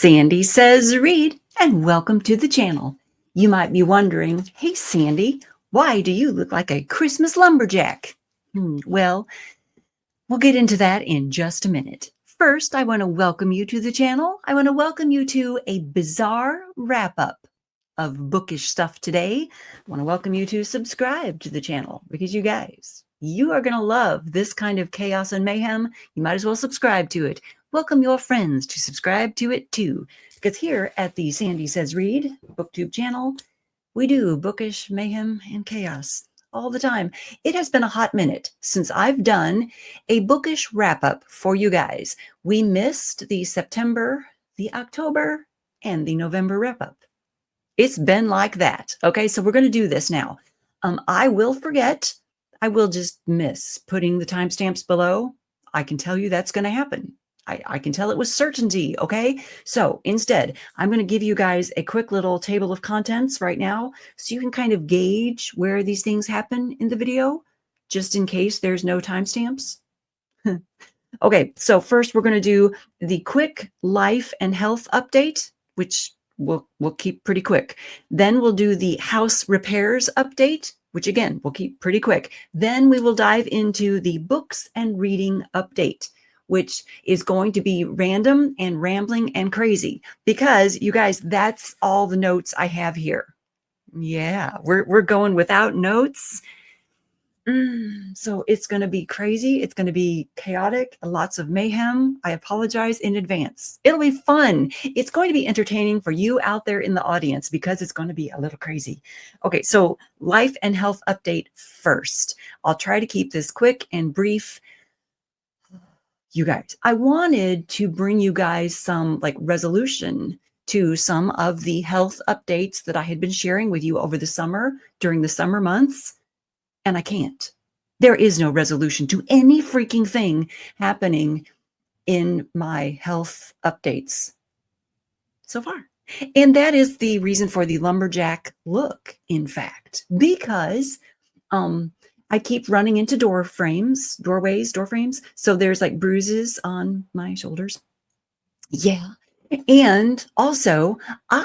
Sandy says read, and welcome to the channel. You might be wondering, hey Sandy, why do you look like a Christmas lumberjack? Well, we'll get into that in just a minute. First, I want to welcome you to the channel. I want to welcome you to a bizarre wrap-up of bookish stuff today. I want to welcome you to subscribe to the channel because you guys, you are going to love this kind of chaos and mayhem. You might as well subscribe to it. Welcome your friends to subscribe to it too, because here at the Sandy Says Read BookTube channel, we do bookish mayhem and chaos all the time. It has been a hot minute since I've done a bookish wrap-up for you guys. We missed the September, the October, and the November wrap-up. It's been like that. Okay, so we're going to do this now. I will forget. I will just miss putting the timestamps below. I can tell you that's going to happen. I can tell it with certainty, okay? So instead, I'm going to give you guys a quick little table of contents right now so you can kind of gauge where these things happen in the video, just in case there's no timestamps. Okay, so first we're going to do the quick life and health update, which we'll keep pretty quick. Then we'll do the house repairs update, which again, we'll keep pretty quick. Then we will dive into the books and reading update, which is going to be random and rambling and crazy because you guys, that's all the notes I have here. Yeah, we're going without notes. So it's going to be crazy. It's going to be chaotic, lots of mayhem. I apologize in advance. It'll be fun. It's going to be entertaining for you out there in the audience because it's going to be a little crazy. Okay, so life and health update first. I'll try to keep this quick and brief. You guys, I wanted to bring you guys some like resolution to some of the health updates that I had been sharing with you over the summer during the summer months. And I can't. There is no resolution to any freaking thing happening in my health updates so far. And that is the reason for the lumberjack look, in fact, because I keep running into door frames. So there's like bruises on my shoulders. Yeah. And also I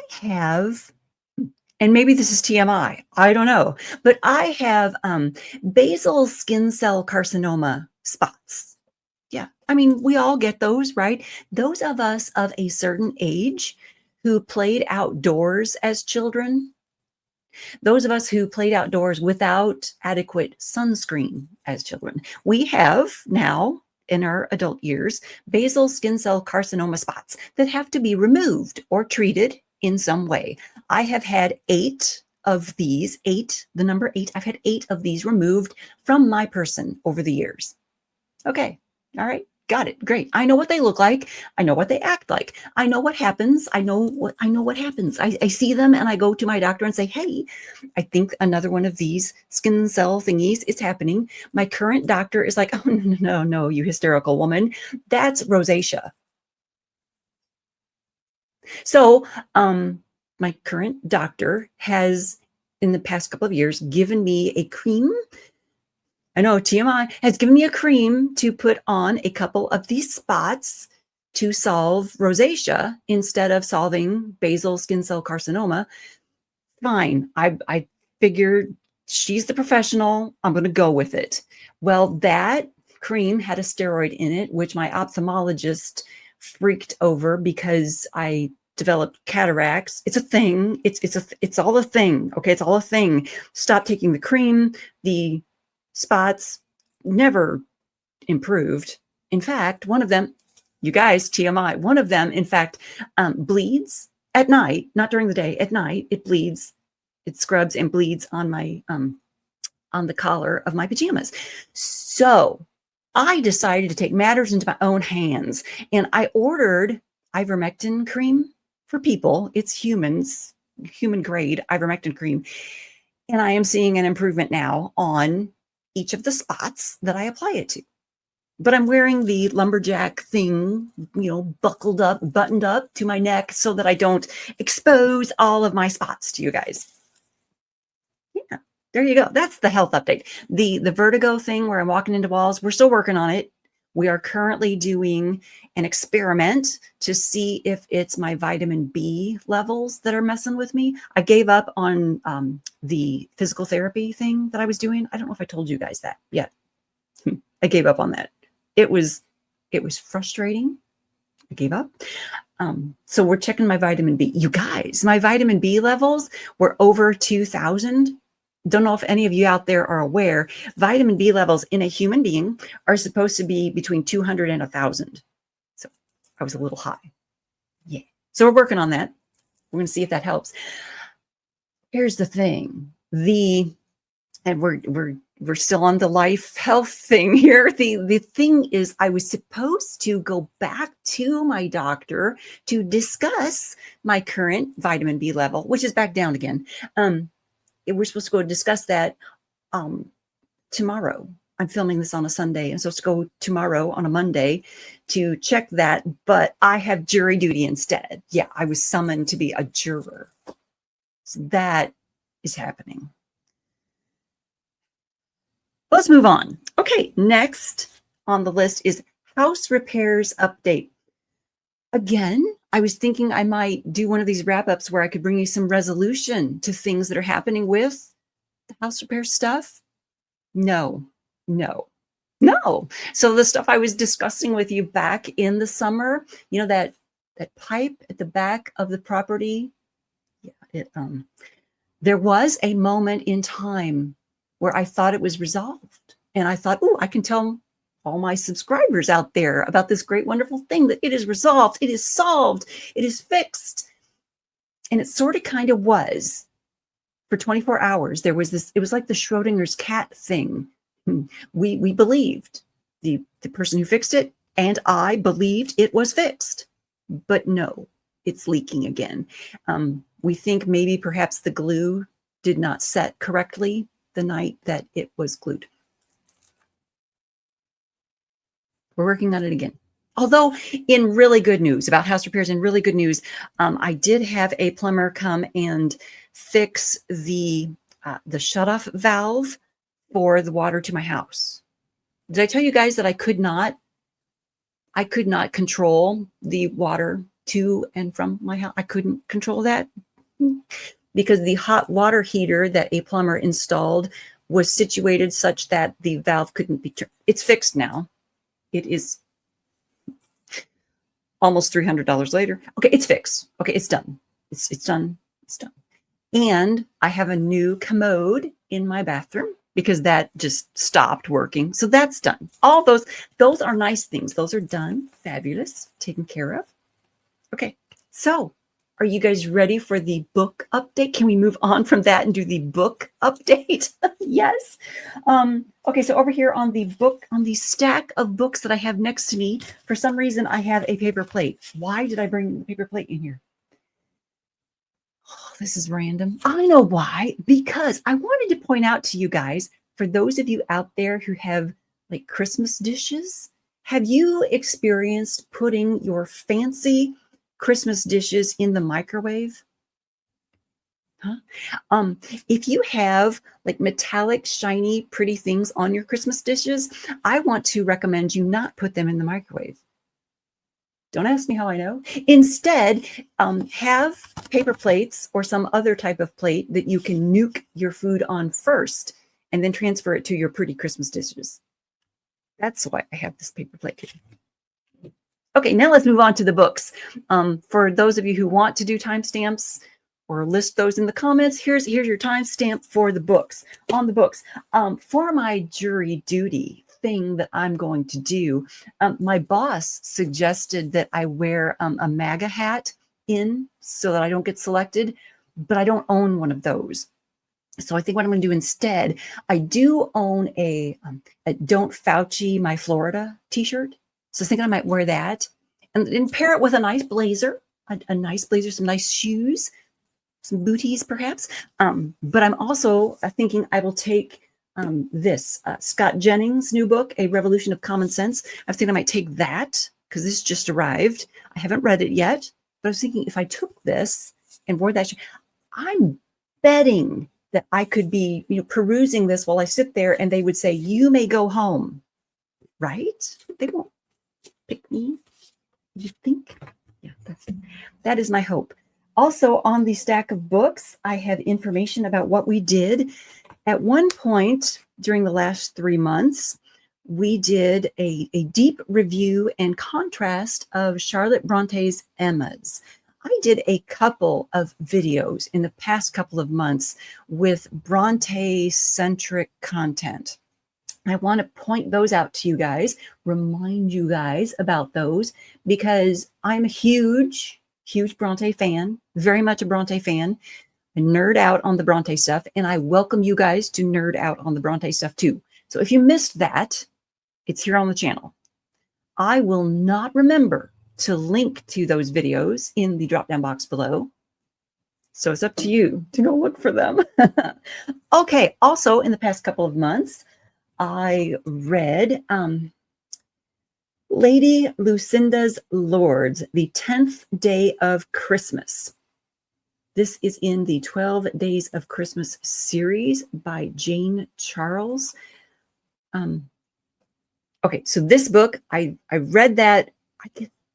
have, and maybe this is TMI, I don't know, but I have basal skin cell carcinoma spots. Yeah, I mean, we all get those, right? Those of us of a certain age who played outdoors as children, those of us who played outdoors without adequate sunscreen as children, we have now in our adult years basal skin cell carcinoma spots that have to be removed or treated in some way. I have had 8 of these, the number 8, I've had 8 of these removed from my person over the years. Okay, all right, got it, great. I know what they look like. I know what they act like. I know what happens. I know what happens. I see them and I go to my doctor and say, hey, I think another one of these skin cell thingies is happening. My current doctor is like, oh, no, you hysterical woman. That's rosacea. So my current doctor has, in the past couple of years, given me a cream. I know TMI has given me a cream to put on a couple of these spots to solve rosacea instead of solving basal skin cell carcinoma. Fine. I figured she's the professional. I'm going to go with it. Well, that cream had a steroid in it, which my ophthalmologist freaked over because I developed cataracts. It's a thing. It's all a thing. Okay. It's all a thing. Stop taking the cream. The spots never improved. In fact, one of them, you guys, TMI, one of them, in fact, bleeds at night, not during the day, at night, it bleeds, it scrubs and bleeds on my, on the collar of my pajamas. So I decided to take matters into my own hands and I ordered ivermectin cream for people. It's humans, human grade ivermectin cream. And I am seeing an improvement now on each of the spots that I apply it to. But I'm wearing the lumberjack thing, you know, buckled up, buttoned up to my neck so that I don't expose all of my spots to you guys. Yeah, there you go. That's the health update. The vertigo thing where I'm walking into walls, we're still working on it. We are currently doing an experiment to see if it's my vitamin B levels that are messing with me. I gave up on the physical therapy thing that I was doing. I don't know if I told you guys that yet. I gave up on that. It was frustrating. I gave up. So we're checking my vitamin B. You guys, my vitamin B levels were over 2,000. Don't know if any of you out there are aware, vitamin B levels in a human being are supposed to be between 200 and 1,000. So I was a little high. Yeah. So we're working on that. We're going to see if that helps. Here's the thing. And we're still on the life health thing here. The thing is, I was supposed to go back to my doctor to discuss my current vitamin B level, which is back down again. We're supposed to go discuss that tomorrow. I'm filming this on a Sunday. I'm supposed to go tomorrow on a Monday to check that, but I have jury duty instead. Yeah, I was summoned to be a juror. So that is happening. Let's move on. Okay, next on the list is house repairs update. Again, I was thinking I might do one of these wrap-ups where I could bring you some resolution to things that are happening with the house repair stuff. No. So the stuff I was discussing with you back in the summer, you know, that pipe at the back of the property. Yeah, there was a moment in time where I thought it was resolved. And I thought, oh, I can tell all my subscribers out there about this great, wonderful thing that it is resolved, it is solved, it is fixed. And it sort of kind of was for 24 hours. There was this, it was like the Schrodinger's cat thing. We believed, the person who fixed it and I believed it was fixed, but no, it's leaking again. We think maybe perhaps the glue did not set correctly the night that it was glued. We're working on it again. Although in really good news about house repairs, and really good news, I did have a plumber come and fix the shutoff valve for the water to my house. Did I tell you guys that I could not control the water to and from my house? I couldn't control that because the hot water heater that a plumber installed was situated such that the valve couldn't be turned. It's fixed now. It is almost $300 later. Okay, it's fixed. Okay, it's done. It's done. It's done. And I have a new commode in my bathroom because that just stopped working. So that's done. All those are nice things. Those are done. Fabulous. Taken care of. Okay, so are you guys ready for the book update? Can we move on from that and do the book update? Yes. Okay, so over here on the stack of books that I have next to me, for some reason I have a paper plate. Why did I bring the paper plate in here? Oh, this is random. I know why. Because I wanted to point out to you guys, for those of you out there who have like Christmas dishes, have you experienced putting your fancy Christmas dishes in the microwave? Huh? If you have like metallic, shiny, pretty things on your Christmas dishes, I want to recommend you not put them in the microwave. Don't ask me how I know. Instead, have paper plates or some other type of plate that you can nuke your food on first and then transfer it to your pretty Christmas dishes. That's why I have this paper plate here. Okay, now let's move on to the books. For those of you who want to do timestamps or list those in the comments, here's your timestamp for the books. On the books, for my jury duty thing that I'm going to do, my boss suggested that I wear a MAGA hat in so that I don't get selected, but I don't own one of those. So I think what I'm going to do instead, I do own a Don't Fauci My Florida t-shirt. So I was thinking I might wear that and pair it with a nice blazer, a nice blazer, some nice shoes, some booties perhaps. But I'm also thinking I will take this Scott Jennings' new book, A Revolution of Common Sense. I think I might take that because this just arrived. I haven't read it yet, but I was thinking if I took this and wore that, I'm betting that I could be, perusing this while I sit there and they would say, you may go home. right? They won't pick me. You think? Yeah, that is my hope. Also, on the stack of books, I have information about what we did. At one point during the last 3 months, we did a deep review and contrast of Charlotte Bronte's Emmas. I did a couple of videos in the past couple of months with Bronte-centric content. I want to point those out to you guys, remind you guys about those, because I'm a huge Bronte fan, very much a Bronte fan. I nerd out on the Bronte stuff, and I welcome you guys to nerd out on the Bronte stuff too. So if you missed that, it's here on the channel. I will not remember to link to those videos in the drop-down box below. So it's up to you to go look for them. Okay, also in the past couple of months, I read Lady Lucinda's Lords, the 10th Day of Christmas. This is in the 12 Days of Christmas series by Jane Charles. Okay, so this book, I read that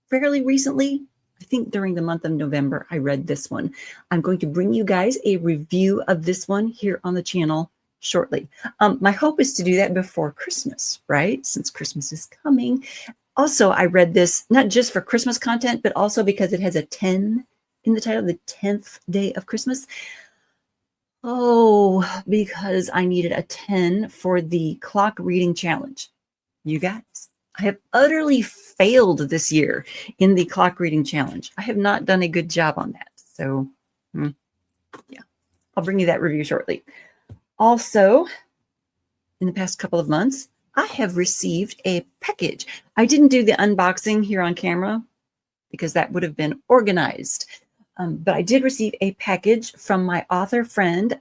fairly recently. I think during the month of November, I read this one. I'm going to bring you guys a review of this one here on the channel shortly. My hope is to do that before Christmas, right? Since Christmas is coming. Also, I read this not just for Christmas content, but also because it has a 10 in the title, the 10th Day of Christmas. Oh, because I needed a 10 for the clock reading challenge. You guys, I have utterly failed this year in the clock reading challenge. I have not done a good job on that. So, yeah, I'll bring you that review shortly. Also, in the past couple of months, I have received a package. I didn't do the unboxing here on camera because that would have been organized. But I did receive a package from my author friend,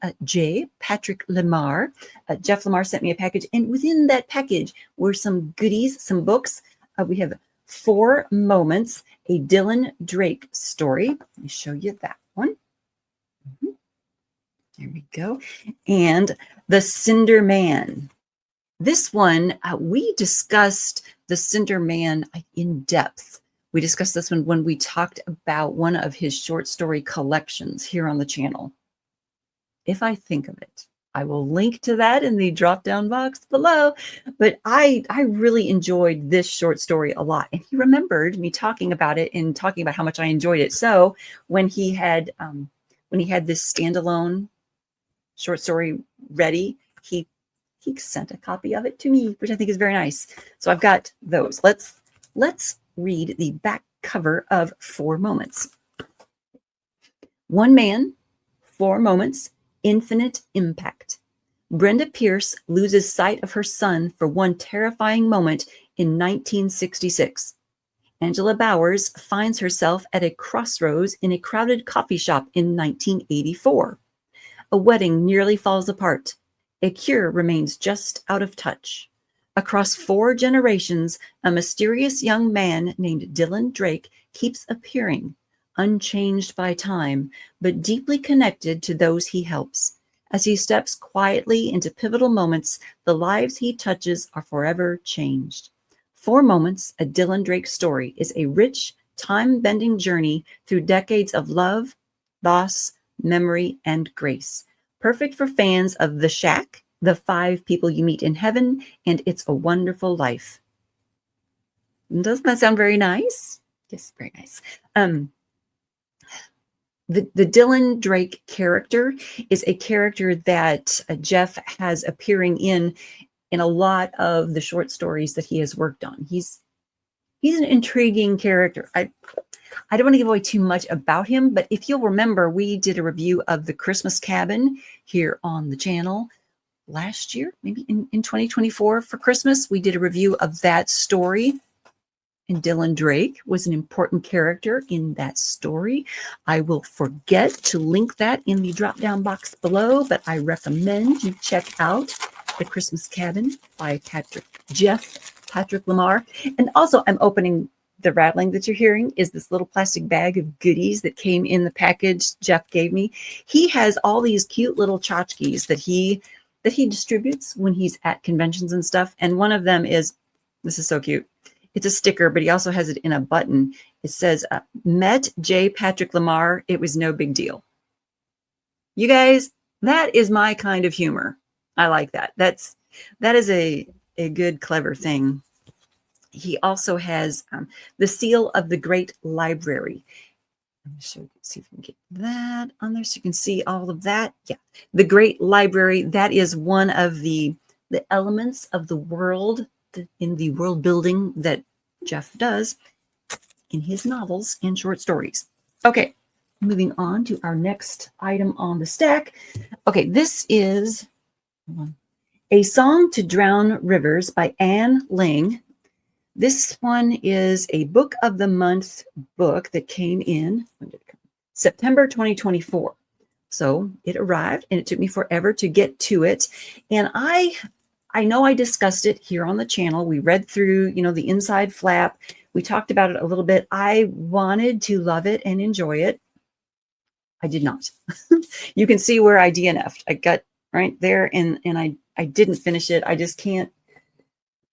Patrick Lamar. Jeff Lamar sent me a package, and within that package were some goodies, some books. We have 4 Moments, a Dylan Drake story. Let me show you that one. There we go. And The Cinder Man. This one, we discussed The Cinder Man in depth. We discussed this one when we talked about one of his short story collections here on the channel. If I think of it, I will link to that in the drop-down box below. But I really enjoyed this short story a lot. And he remembered me talking about it and talking about how much I enjoyed it. So when he had this standalone short story ready, he sent a copy of it to me, which I think is very nice. So I've got those. Let's read the back cover of 4 Moments. One man, 4 moments, infinite impact. Brenda Pierce loses sight of her son for one terrifying moment in 1966. Angela Bowers finds herself at a crossroads in a crowded coffee shop in 1984. A wedding nearly falls apart. A cure remains just out of touch. Across 4 generations, a mysterious young man named Dylan Drake keeps appearing, unchanged by time, but deeply connected to those he helps. As he steps quietly into pivotal moments, the lives he touches are forever changed. 4 Moments, a Dylan Drake story, is a rich, time-bending journey through decades of love, loss, memory, and grace. Perfect for fans of The Shack, The 5 People You Meet in Heaven, and It's a Wonderful Life. Doesn't that sound very nice? Yes, very nice. The Dylan Drake character is a character that Jeff has appearing in a lot of the short stories that he has worked on. He's an intriguing character. I don't want to give away too much about him, but if you'll remember, we did a review of The Christmas Cabin here on the channel last year, maybe in 2024 for Christmas. We did a review of that story, and Dylan Drake was an important character in that story. I will forget to link that in the drop-down box below, but I recommend you check out The Christmas Cabin by Patrick Lamar. And also, I'm opening the rattling that you're hearing is this little plastic bag of goodies that came in the package Jeff gave me. He has all these cute little tchotchkes that he distributes when he's at conventions and stuff. And one of them is This is so cute. It's a sticker, but he also has it in a button. It says, met J. Patrick Lamar. It was no big deal. You guys, that is my kind of humor. I like that. That is a good, clever thing. He also has the seal of the Great Library. Let me see if we can get that on there so you can see all of that. Yeah, the Great Library, that is one of the elements of the world, in the world building that Jeff does in his novels and short stories. Okay, moving on to our next item on the stack. Okay, this is A Song to Drown Rivers by Anne Ling. This one is a book of the month book that came in September 2024. So it arrived and it took me forever to get to it. And I know I discussed it here on the channel. We read through, the inside flap. We talked about it a little bit. I wanted to love it and enjoy it. I did not. You can see where I DNF'd. I got right there and I didn't finish it. I just can't.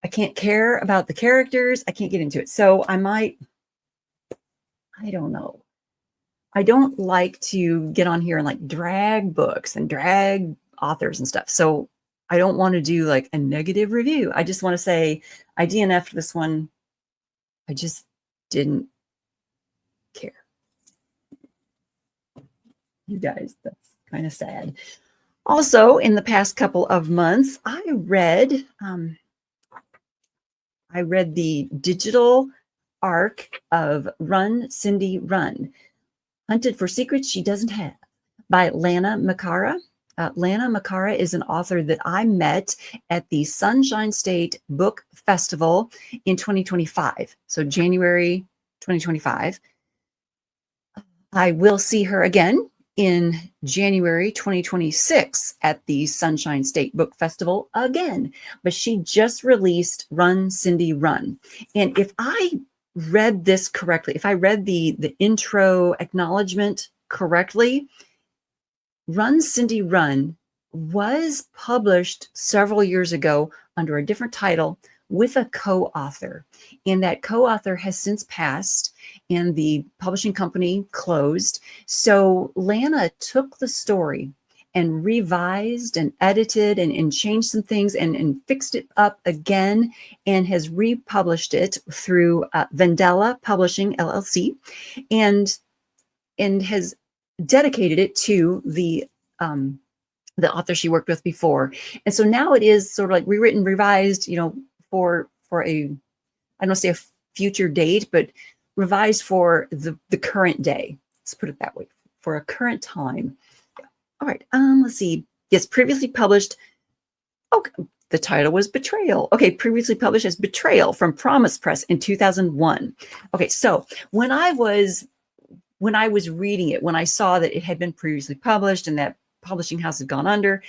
I can't care about the characters. I can't get into it. So I don't know. I don't like to get on here and like drag books and drag authors and stuff. So I don't want to do like a negative review. I just want to say I DNF'd this one. I just didn't care. You guys, that's kind of sad. Also, in the past couple of months, I read the digital arc of Run, Cindy, Run, Hunted for Secrets She Doesn't Have by Lana Makara. Lana Makara is an author that I met at the Sunshine State Book Festival in 2025. So January 2025. I will see her again in January 2026 at the Sunshine State Book Festival again. But she just released Run, Cindy, Run. And if I read this correctly, if I read the intro acknowledgement correctly, Run, Cindy, Run was published several years ago under a different title with a co-author. And that co-author has since passed and the publishing company closed. So Lana took the story and revised and edited and changed some things and fixed it up again and has republished it through Vendela Publishing LLC and has dedicated it to the author she worked with before. And so now it is sort of like rewritten, revised, for a, I don't want to say a future date, but revised for the current day. Let's put it that way, for a current time. All right, let's see. Yes, previously published. Okay, the title was Betrayal. Okay, previously published as Betrayal from Promise Press in 2001. Okay, so when I was reading it, when I saw that it had been previously published and that publishing house had gone under,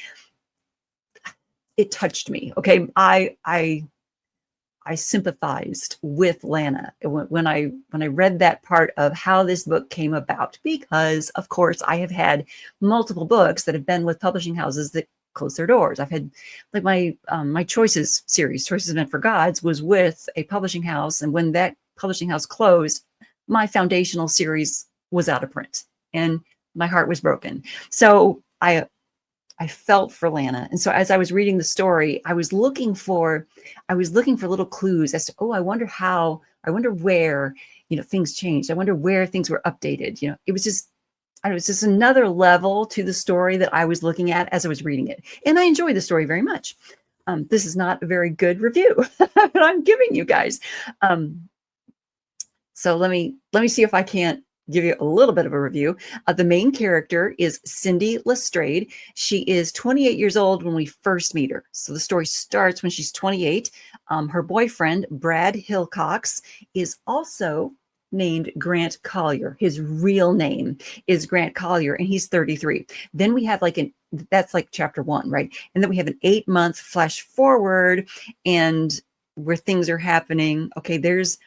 it touched me. Okay, I sympathized with Lana when I read that part of how this book came about, because of course I have had multiple books that have been with publishing houses that close their doors. I've had like my Choices series, Choices Meant for Gods, was with a publishing house, and when that publishing house closed, my foundational series was out of print and my heart was broken. So I felt for Lana. And so as I was reading the story, I was looking for little clues as to, I wonder where, things changed. I wonder where things were updated. It was just, it was just another level to the story that I was looking at as I was reading it. And I enjoyed the story very much. This is not a very good review that I'm giving you guys. So let me see if I can't give you a little bit of a review. The main character is Cindy Lestrade. She is 28 years old when we first meet her. So the story starts when she's 28. Her boyfriend, Brad Hillcox, is also named Grant Collier. His real name is Grant Collier, and he's 33. Then we have that's like chapter 1, right? And then we have an 8-month flash forward and where things are happening. Okay, there's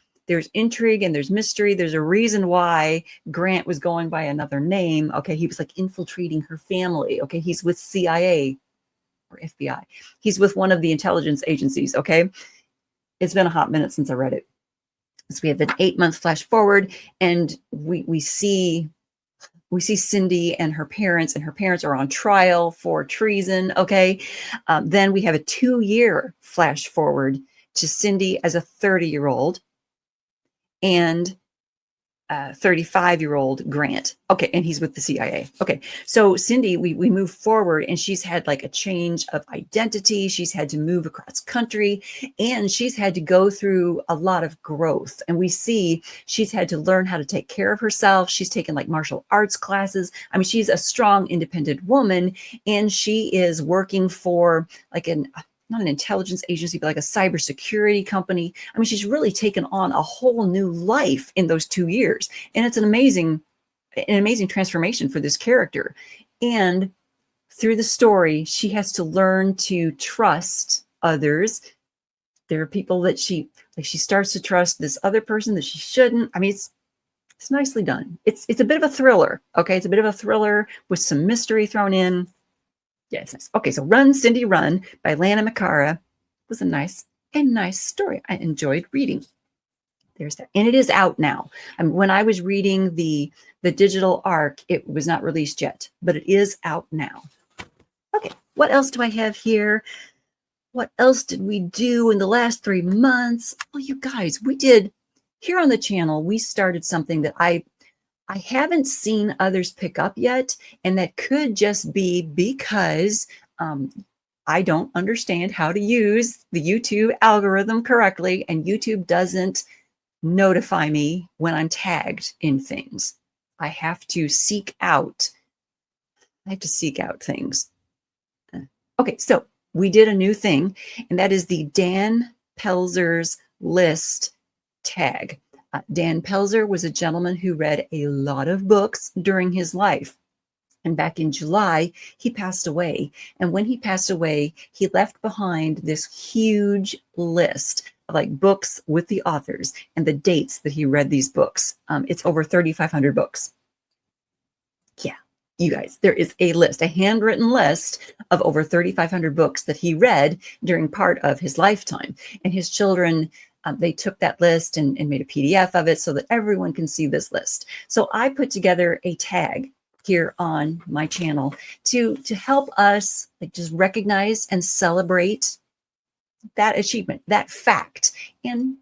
intrigue and there's mystery. There's a reason why Grant was going by another name. Okay, he was like infiltrating her family. Okay, he's with CIA or FBI. He's with one of the intelligence agencies. Okay, It's been a hot minute since I read it. So we have an 8-month flash forward, and we see Cindy and her parents are on trial for treason. Okay. Then we have a 2-year flash forward to Cindy as a 30-year-old and 35-year-old Grant. Okay. And he's with the CIA. Okay. So Cindy, we move forward, and she's had like a change of identity. She's had to move across country, and she's had to go through a lot of growth. And we see she's had to learn how to take care of herself. She's taken like martial arts classes. I mean, she's a strong, independent woman, and she is working for like not an intelligence agency, but like a cybersecurity company. I mean, she's really taken on a whole new life in those 2 years. And it's an amazing transformation for this character. And through the story, she has to learn to trust others. There are people that she starts to trust this other person that she shouldn't. I mean, it's nicely done. It's a bit of a thriller. Okay. It's a bit of a thriller with some mystery thrown in. Yeah, it's nice. Okay, so Run, Cindy, Run by Lana Makara was a nice story. I enjoyed reading. There's that. And it is out now. When I was reading the digital arc, it was not released yet, but it is out now. Okay, what else do I have here? What else did we do in the last 3 months? Well, you guys, we did here on the channel, we started something that I haven't seen others pick up yet, and that could just be because I don't understand how to use the YouTube algorithm correctly, and YouTube doesn't notify me when I'm tagged in things. I have to seek out things. Okay, so we did a new thing, and that is the Dan Pelzer's list tag. Dan Pelzer was a gentleman who read a lot of books during his life. And back in July, he passed away. And when he passed away, he left behind this huge list of like books with the authors and the dates that he read these books. It's over 3,500 books. Yeah, you guys, there is a list, a handwritten list of over 3,500 books that he read during part of his lifetime. And his children, they took that list and made a PDF of it so that everyone can see this list. So I put together a tag here on my channel to help us like just recognize and celebrate that achievement, that fact, and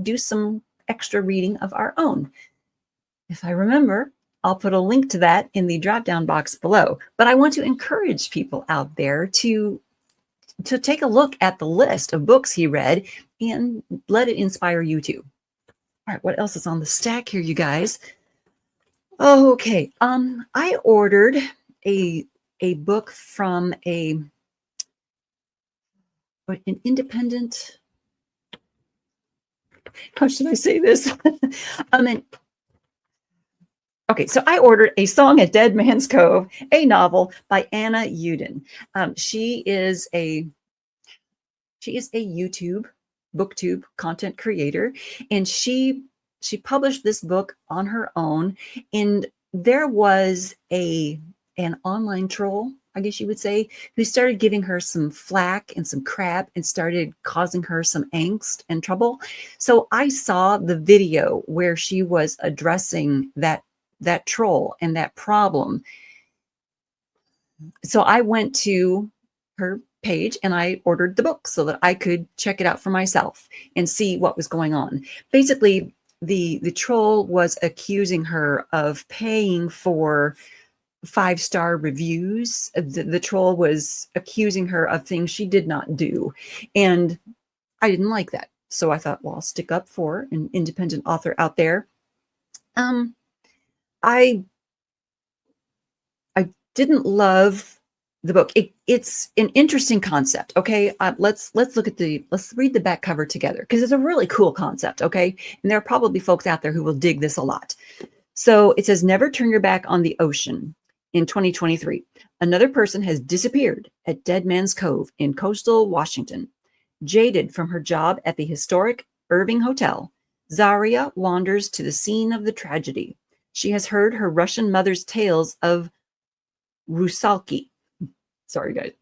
do some extra reading of our own. If I remember, I'll put a link to that in the drop-down box below. But I want to encourage people out there to take a look at the list of books he read and let it inspire you too. All right, what else is on the stack here, you guys? Oh, okay. I ordered a book from an independent. How should I say this? Okay, so I ordered A Song at Dead Man's Cove, a novel by Anna Uden. She is a YouTube, booktube content creator, and she published this book on her own. And there was an online troll, I guess you would say, who started giving her some flack and some crap and started causing her some angst and trouble. So I saw the video where she was addressing that troll and that problem. So I went to her page and I ordered the book so that I could check it out for myself and see what was going on. Basically, the troll was accusing her of paying for 5-star reviews. The troll was accusing her of things she did not do. And I didn't like that. So I thought, well, I'll stick up for an independent author out there. I didn't love the book. It's an interesting concept. Okay. Let's read the back cover together because it's a really cool concept. Okay. And there are probably folks out there who will dig this a lot. So it says, never turn your back on the ocean. In 2023, another person has disappeared at Dead Man's Cove in coastal Washington. Jaded from her job at the historic Irving Hotel, Zaria wanders to the scene of the tragedy. She has heard her Russian mother's tales of Rusalki. Sorry, guys.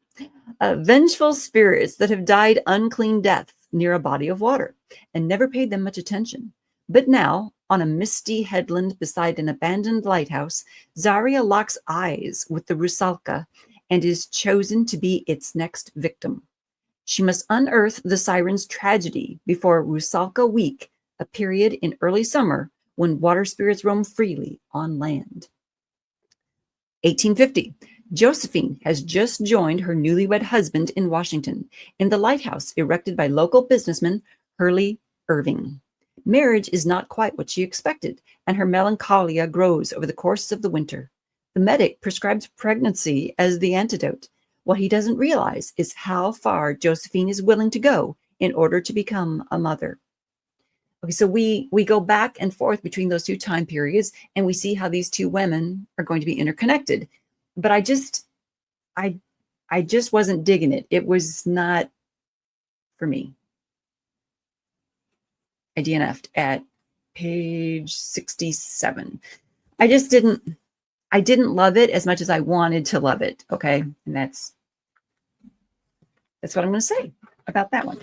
Vengeful spirits that have died unclean deaths near a body of water and never paid them much attention. But now, on a misty headland beside an abandoned lighthouse, Zarya locks eyes with the Rusalka and is chosen to be its next victim. She must unearth the siren's tragedy before Rusalka Week, a period in early summer when water spirits roam freely on land. 1850. Josephine has just joined her newlywed husband in Washington in the lighthouse erected by local businessman Hurley Irving. Marriage is not quite what she expected, and her melancholia grows over the course of the winter. The medic prescribes pregnancy as the antidote. What he doesn't realize is how far Josephine is willing to go in order to become a mother. Okay, so we go back and forth between those two time periods, and we see how these two women are going to be interconnected. But I just wasn't digging it. It was not for me. I DNF'd at page 67. I didn't love it as much as I wanted to love it. Okay. And that's what I'm going to say about that one.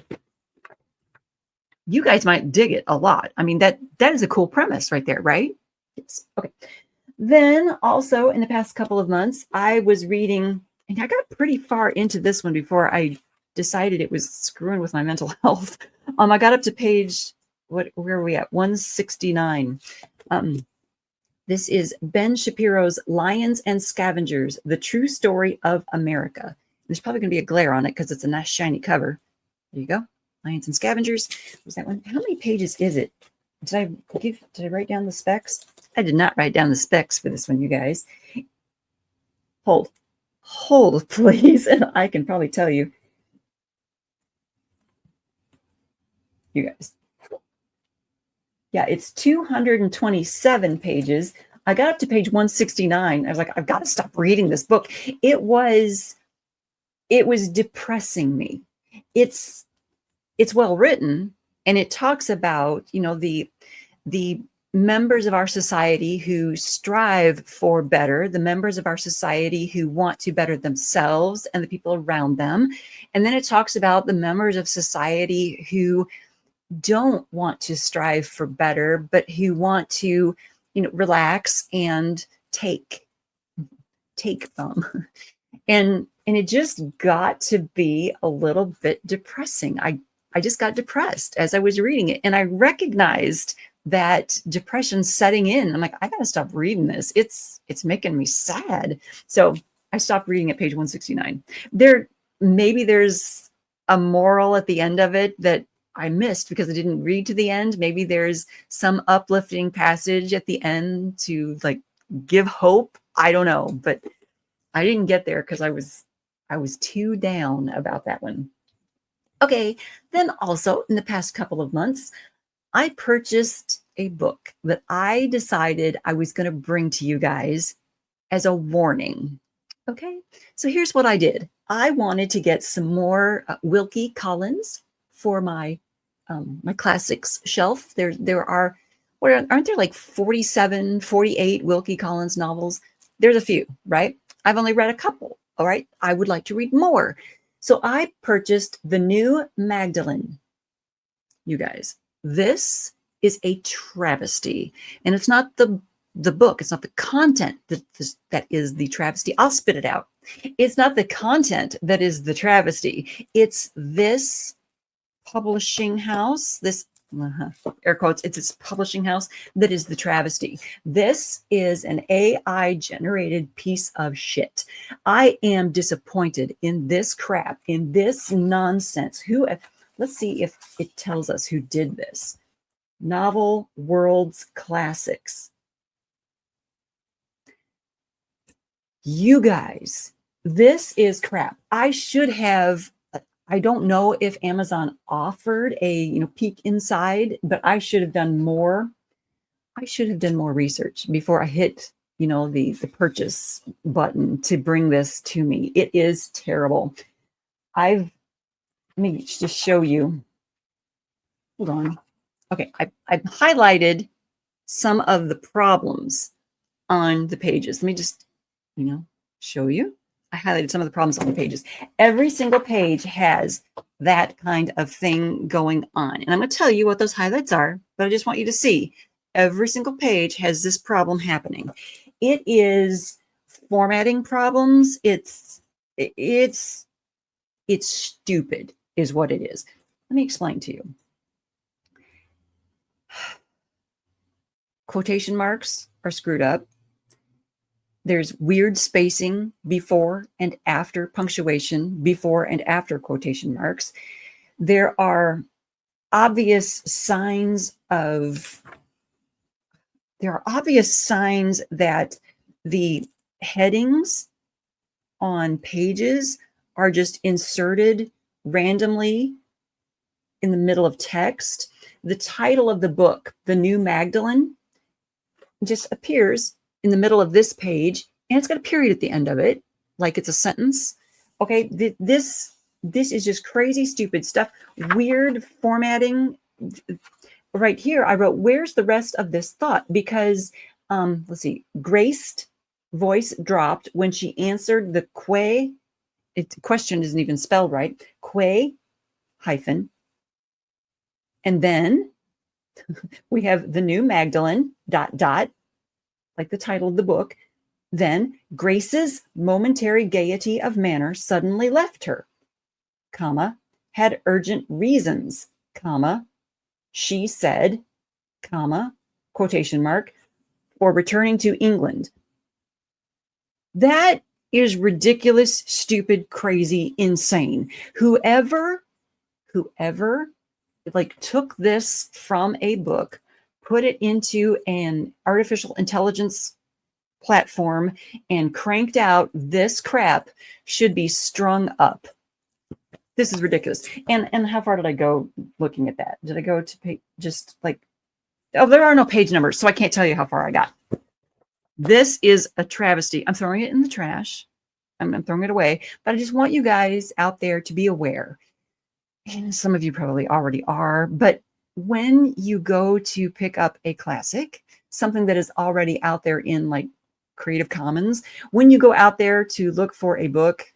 You guys might dig it a lot. I mean, that is a cool premise right there, right? Yes. Okay. Then also in the past couple of months, I was reading, and I got pretty far into this one before I decided it was screwing with my mental health. I got up to page, where are we at? 169. This is Ben Shapiro's Lions and Scavengers, The True Story of America. There's probably going to be a glare on it because it's a nice shiny cover. There you go. Lions and Scavengers. What's that one? How many pages is it? Did I write down the specs? I did not write down the specs for this one, you guys. Hold, please. And I can probably tell you. You guys. Yeah, it's 227 pages. I got up to page 169. I was like, I've got to stop reading this book. It was depressing me. It's well written, and it talks about, the members of our society who strive for better, the members of our society who want to better themselves and the people around them. And then it talks about the members of society who don't want to strive for better, but who want to, relax and take them. And it just got to be a little bit depressing. I just got depressed as I was reading it, and I recognized that depression setting in. I'm like, I gotta stop reading this. It's making me sad. So I stopped reading at page 169. Maybe there's a moral at the end of it that I missed because I didn't read to the end. Maybe there's some uplifting passage at the end to like give hope. I don't know, but I didn't get there because I was too down about that one. Okay, then also in the past couple of months, I purchased a book that I decided I was going to bring to you guys as a warning. Okay, so here's what I did. I wanted to get some more Wilkie Collins for my my classics shelf. There are, aren't there like 47, 48 Wilkie Collins novels? There's a few, right? I've only read a couple. All right, I would like to read more. So I purchased The New Magdalene. You guys, this is a travesty. And it's not the book, it's not the content that is the travesty. I'll spit it out. It's not the content that is the travesty. It's this publishing house, this air quotes, it's this publishing house that is the travesty. This is an AI generated piece of shit. I am disappointed in this crap, in this nonsense. Let's see if it tells us who did this. Novel Worlds Classics. You guys, this is crap. I don't know if Amazon offered a peek inside, but I should have done more. I should have done more research before I hit the purchase button to bring this to me. It is terrible. Let me just show you. Hold on. Okay, I've highlighted some of the problems on the pages. Let me just show you. I highlighted some of the problems on the pages. Every single page has that kind of thing going on. And I'm going to tell you what those highlights are, but I just want you to see every single page has this problem happening. It is formatting problems. It's stupid is what it is. Let me explain to you. Quotation marks are screwed up. There's weird spacing before and after punctuation, before and after quotation marks. There are obvious signs that the headings on pages are just inserted randomly in the middle of text. The title of the book, The New Magdalene, just appears in the middle of this page, and it's got a period at the end of it, like it's a sentence. Okay, this is just crazy, stupid stuff. Weird formatting. Right here, I wrote, where's the rest of this thought? Because, let's see, graced voice dropped when she answered the question isn't even spelled right, hyphen. And then we have the new Magdalene, ... like the title of the book. Then Grace's momentary gaiety of manner suddenly left her, comma, had urgent reasons, comma, she said, comma, quotation mark, for returning to England. That is ridiculous, stupid, crazy, insane. Whoever like took this from a book, put it into an artificial intelligence platform and cranked out this crap should be strung up. This is ridiculous. And how far did I go looking at that? Did I go to page, just like, oh, there are no page numbers, so I can't tell you how far I got. This is a travesty. I'm throwing it in the trash. I'm throwing it away, but I just want you guys out there to be aware. And some of you probably already are, but when you go to pick up a classic, something that is already out there in like Creative Commons, when you go out there to look for a book,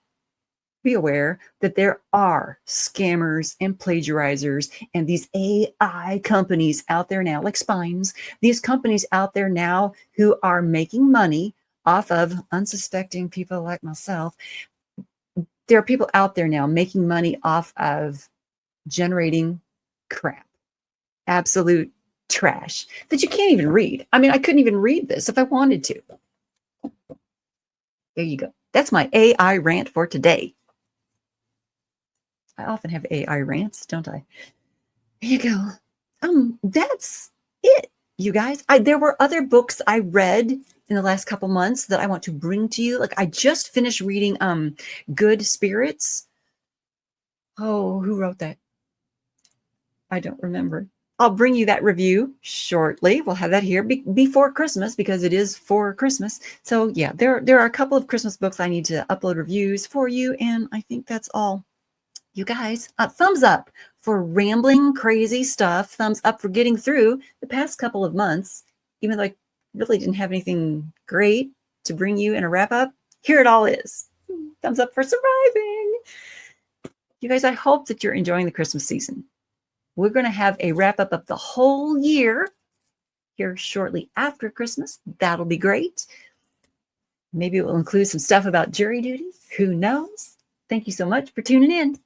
be aware that there are scammers and plagiarizers and these AI companies out there now, like Spines, these companies out there now who are making money off of unsuspecting people like myself. There are people out there now making money off of generating crap, absolute trash that you can't even read. I mean, I couldn't even read this if I wanted to. There you go. That's my AI rant for today. I often have AI rants, don't I? There you go. That's it, you guys. There were other books I read in the last couple months that I want to bring to you. Like I just finished reading Good Spirits. Oh, who wrote that? I don't remember. I'll bring you that review shortly. We'll have that here before Christmas because it is for Christmas. So yeah, there are a couple of Christmas books I need to upload reviews for you, and I think that's all. You guys, thumbs up for rambling crazy stuff. Thumbs up for getting through the past couple of months, even though I really didn't have anything great to bring you in a wrap up. Here it all is. Thumbs up for surviving. You guys, I hope that you're enjoying the Christmas season. We're going to have a wrap up of the whole year here shortly after Christmas. That'll be great. Maybe it will include some stuff about jury duty. Who knows? Thank you so much for tuning in.